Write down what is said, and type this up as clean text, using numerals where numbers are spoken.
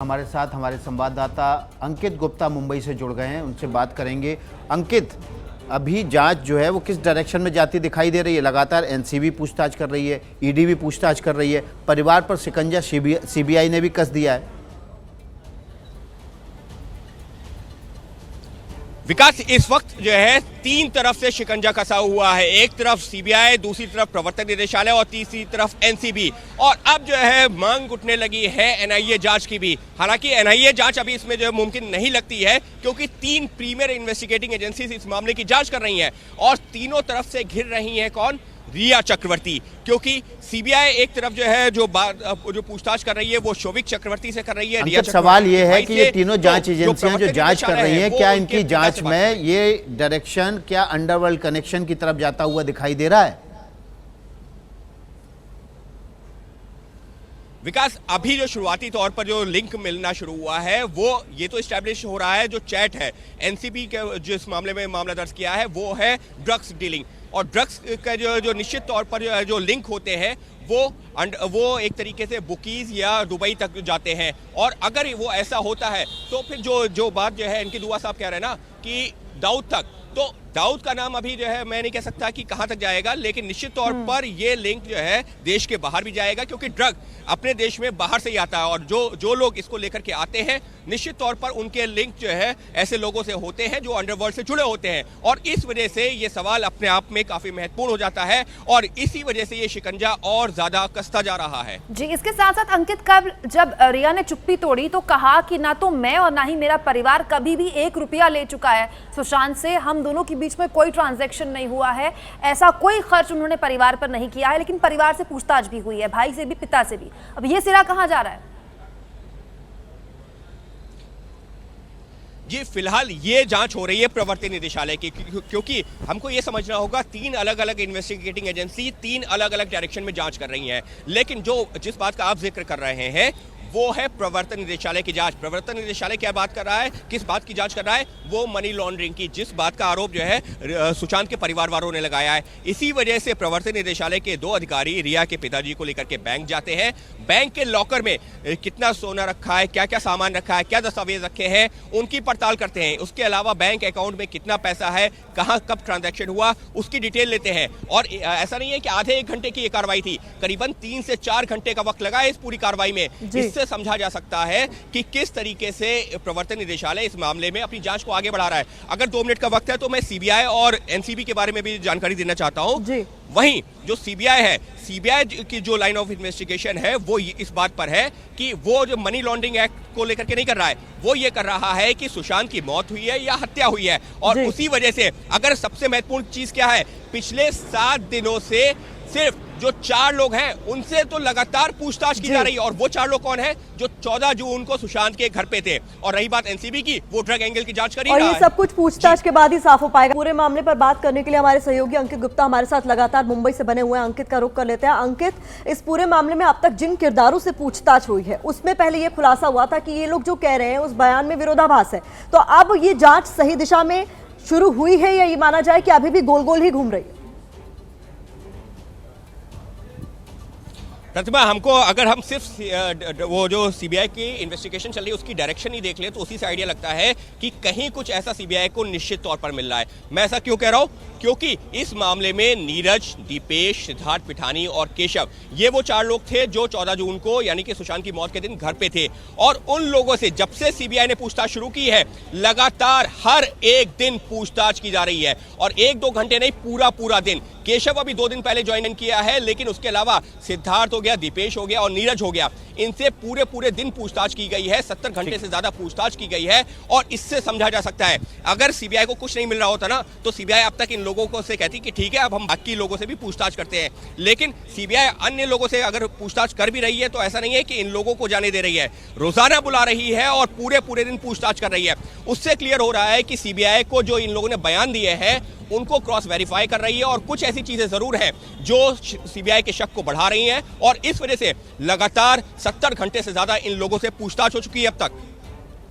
हमारे साथ हमारे संवाददाता अंकित गुप्ता मुंबई से जुड़ गए हैं, उनसे बात करेंगे। अंकित, अभी जांच जो है वो किस डायरेक्शन में जाती दिखाई दे रही है? लगातार एनसीबी पूछताछ कर रही है, ईडी भी पूछताछ कर रही है, परिवार पर शिकंजा सीबीआई ने भी कस दिया है। विकास, इस वक्त जो है तीन तरफ से शिकंजा कसा हुआ है। एक तरफ सीबीआई, दूसरी तरफ प्रवर्तन निदेशालय और तीसरी तरफ एनसीबी। और अब जो है मांग उठने लगी है एनआईए जांच की भी। हालांकि एनआईए जांच अभी इसमें जो है मुमकिन नहीं लगती है, क्योंकि तीन प्रीमियर इन्वेस्टिगेटिंग एजेंसीज इस मामले की जांच कर रही हैं और तीनों तरफ से घिर रही हैं कौन? रिया चक्रवर्ती। क्योंकि सीबीआई एक तरफ जो है जो पूछताछ कर रही है वो शोभिक चक्रवर्ती से कर रही है। रिया सवाल ये है कि ये तीनों जांच एजेंसियां जो जांच कर रही हैं, क्या इनकी जांच में ये डायरेक्शन क्या अंडरवर्ल्ड कनेक्शन की तरफ जाता हुआ दिखाई दे रहा है? विकास, अभी जो शुरुआती तौर पर जो लिंक मिलना शुरू हुआ है वो ये तो एस्टैब्लिश हो रहा है। जो चैट है एनसीबी के जिस मामले में मामला दर्ज किया है वो है ड्रग्स डीलिंग, और ड्रग्स का जो निश्चित तौर पर जो लिंक होते हैं वो एक तरीके से बुकीज या दुबई तक जाते हैं। और अगर वो ऐसा होता है तो फिर जो बात जो है इनकी दुआ साहब कह रहे हैं ना कि दाऊद तक, तो दाऊद का नाम अभी जो है मैं नहीं कह सकता कि कहां तक जाएगा, लेकिन निश्चित तौर पर ये लिंक जो है देश के बाहर भी जाएगा, क्योंकि ड्रग अपने देश में बाहर से ही आता है। और जो लोग इसको लेकर के आते हैं निश्चित तौर पर उनके लिंक जो है ऐसे लोगों से होते हैं जो अंडरवर्ल्ड से जुड़े होते हैं। और इस वजह से ये सवाल अपने आप में काफी महत्वपूर्ण हो जाता है और इसी वजह से ये शिकंजा और ज्यादा कसता जा रहा है। जी, इसके साथ साथ अंकित, कब जब रिया ने चुप्पी तोड़ी तो कहा कि ना तो मैं और ना ही मेरा परिवार कभी भी 1 रुपया ले चुका है सुशांत से, हम दोनों के बीच में कोई ट्रांजैक्शन नहीं हुआ है, ऐसा कोई खर्च उन्होंने परिवार पर नहीं किया है। लेकिन परिवार से पूछताछ भी हुई है, भाई से भी, पिता से भी। अब ये सिरा कहां जा रहा है? जी, फिलहाल ये जांच हो रही है प्रवर्तन निदेशालय की, क्योंकि हमको ये समझना होगा तीन अलग अलग इन्वेस्टिगेटिंग एजेंसी तीन अलग अलग डायरेक्शन में जांच कर रही हैं। लेकिन जिस बात का आप जिक्र कर रहे हैं वो है प्रवर्तन निदेशालय की जांच। प्रवर्तन निदेशालय क्या बात कर रहा है, किस बात की जांच कर रहा है? वो मनी लॉन्ड्रिंग की, जिस बात का आरोप जो है सुशांत के परिवार वालों ने लगाया है। इसी वजह से प्रवर्तन निदेशालय के 2 अधिकारी रिया के पिताजी को लेकर के बैंक जाते हैं। बैंक के लॉकर में कितना सोना रखा है, क्या क्या सामान रखा है, क्या दस्तावेज रखे हैं, उनकी पड़ताल करते हैं। उसके अलावा बैंक अकाउंट में कितना पैसा है, कहाँ कब ट्रांजैक्शन हुआ, उसकी डिटेल लेते हैं। और ऐसा नहीं है कि आधे 1 घंटे की ये कार्रवाई थी, करीबन 3 से 4 घंटे का वक्त लगा है इस पूरी कार्रवाई में। से समझा जा सकता है कि किस तरीके से प्रवर्तन निदेशालय इस मामले में अपनी जांच को आगे बढ़ा रहा है। अगर 2 मिनट का वक्त है तो मैं सीबीआई और एनसीबी के बारे में भी जानकारी देना चाहता हूं। वहीं जो सीबीआई है, सीबीआई की जो लाइन ऑफ इन्वेस्टिगेशन है वो इस बात पर है कि वो जो मनी लॉन्ड्रिंग एक्ट को लेकर के नहीं कर रहा है, वो ये कर रहा है कि सुशांत की मौत हुई है या हत्या हुई है। और उसी वजह से अगर सबसे महत्वपूर्ण चीज क्या है, पिछले 7 दिनों से सिर्फ जो 4 लोग हैं उनसे तो लगातार पूछताछ की जा रही है। और वो 4 लोग कौन है? जो 14 जून को सुशांत के घर पे थे। और रही बात एनसीबी की, वो ड्रग एंगल की जांच करी। और ये सब कुछ पूछताछ के बाद ही साफ हो पाएगा। पूरे मामले पर बात करने के लिए हमारे सहयोगी अंकित गुप्ता हमारे साथ लगातार मुंबई से बने हुए हैं। अंकित का रुख कर लेते हैं। अंकित, इस पूरे मामले में अब तक जिन किरदारों से पूछताछ हुई है उसमें पहले ये खुलासा हुआ था कि ये लोग जो कह रहे हैं उस बयान में विरोधाभास है, तो अब ये जांच सही दिशा में शुरू हुई है या ये माना जाए कि अभी भी गोल गोल ही घूम रही है? प्रतिभा, हमको अगर हम सिर्फ वो जो सीबीआई की इन्वेस्टिगेशन चल रही है उसकी डायरेक्शन ही देख ले तो उसी से आइडिया लगता है कि कहीं कुछ ऐसा सीबीआई को निश्चित तौर पर मिल रहा है। मैं ऐसा क्यों कह रहा हूं? क्योंकि इस मामले में नीरज, दीपेश, सिद्धार्थ पिठानी और केशव, ये वो 4 लोग थे जो 14 जून को यानी कि सुशांत की मौत के दिन घर पे थे। और उन लोगों से जब से सीबीआई ने पूछताछ शुरू की है लगातार हर एक दिन पूछताछ की जा रही है। और 1-2 घंटे नहीं, पूरा दिन। केशव अभी 2 दिन पहले ज्वाइन किया है, लेकिन उसके अलावा सिद्धार्थ हो गया, दीपेश हो गया और नीरज हो गया, इनसे पूरे दिन पूछताछ की गई है। 70 घंटे से ज्यादा पूछताछ की गई है। और इससे समझा जा सकता है अगर सीबीआई को कुछ नहीं मिल रहा होता ना तो सीबीआई अब तक इन लोगों को से कहती कि ठीक है अब हम बाकी लोगों से भी पूछताछ करते हैं। लेकिन सीबीआई अन्य लोगों से अगर पूछताछ कर भी रही है तो ऐसा नहीं है कि इन लोगों को जाने दे रही है, रोजाना बुला रही है और पूरे दिन पूछताछ कर रही है। उससे क्लियर हो रहा है कि सीबीआई को जो इन लोगों ने बयान दिए हैं उनको क्रॉस वेरीफाई कर रही है और कुछ ऐसी चीजें जरूर हैं जो सीबीआई के शक को बढ़ा रही हैं। और इस वजह से लगातार 70 घंटे से ज्यादा इन लोगों से पूछताछ हो चुकी है अब तक।